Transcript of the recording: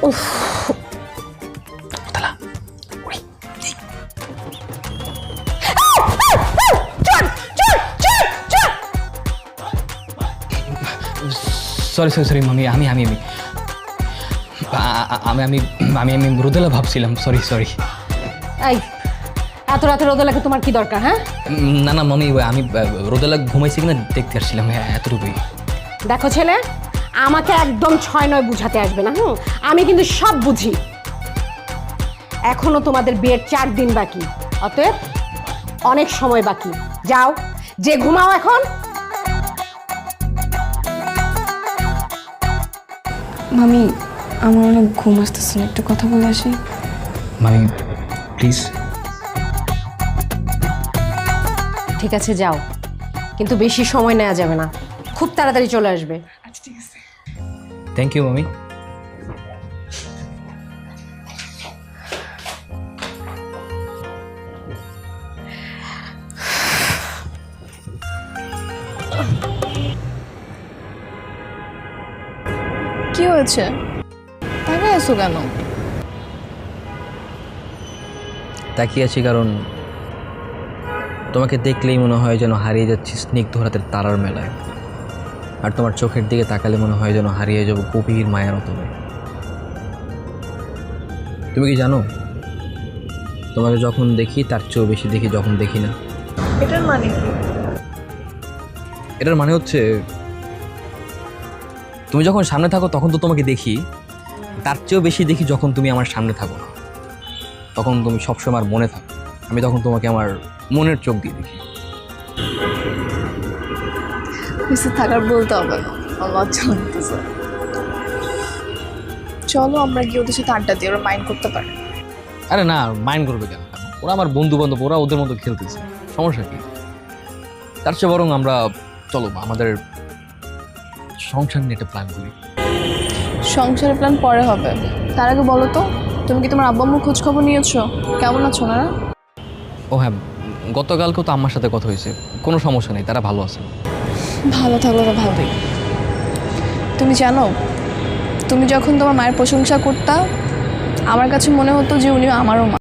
উফ sorry sorry sorry মামি আমি আমি আমি আমি আমি আমি আমি রোদেলা ভাবছিলাম সরি সরি এই এত রাতে রোদেলাকে তোমার কি দরকার? হ্যাঁ, না না মামি আমি রোদেলা ঘুমাইছি কিনা দেখতে আসছিলাম, হ্যাঁ এতটুকুই। দেখো ছেলে, আমাকে একদম 6-9 বুঝাতে আসবে না। আমি কিন্তু সব বুঝি। এখনো তোমাদের বিয়ের 4 দিন বাকি, অতএব অনেক সময় বাকি। যাও, যে ঘুমাও এখন। মামি, আমার অনেক ঘুম আসতেছে না, একটু কথা বলে আসি। মামি প্লিজ। ঠিক আছে, যাও, কিন্তু বেশি সময় নেওয়া যাবে না, খুব তাড়াতাড়ি চলে আসবে। আচ্ছা ঠিক আছে। থ্যাংক ইউ মামি। কি হয়েছে, তাকাই আছো কেন? তাকিয়ে আছি কারণ তোমাকে দেখলেই মনে হয় যেন হারিয়ে যাচ্ছি স্নিগ্ধ রাতের তারার মেলায়, আর তোমার চোখের দিকে তাকালে মনে হয় যেন হারিয়ে যাব গভীর মায়ার অতলে। তুমি কি জানো, তোমাকে যখন দেখি তার চেয়েও বেশি দেখি যখন দেখি না। এটার মানে কি? এটার মানে হচ্ছে তুমি যখন সামনে থাকো তখন তো তোমাকে দেখি, তার চেয়েও বেশি দেখি যখন তুমি আমার সামনে থাকো না। তখন তুমি সবসময় আমার মনে থাকো, আমি তখন তোমাকে আমার মনের চোখ দিয়ে দেখি। বেশি থাকার বলতে হবে না, আমার লজ্জা লাগতেছে। চলো আমরা গিয়ে ওদের সাথে আড্ডা দিই, ওরা মাইন্ড করতে পারে। আরে না, মাইন্ড করবে কেন? ওরা আমার বন্ধু বান্ধব, ওরা ওদের মতো খেলতেছে, সমস্যা কি? তার চেয়ে বরং আমরা চলো আমাদের সংসার নিয়ে একটা প্ল্যান করি। সংসারের প্ল্যান পরে হবে, তার আগে বলো তো, তুমি কি তোমার আব্বু আম্মুর খোঁজ খবর নিয়েছো? কেমন আছো না? ও হ্যাঁ, গতকালকেও তো আমার সাথে কথা হয়েছে, কোনো সমস্যা নেই, তারা ভালো আছে। ভালো থাকলে তো ভালোই। তুমি জানো, তুমি যখন তোমার মায়ের প্রশংসা করতা, আমার কাছে মনে হতো যে উনি আমারও মা।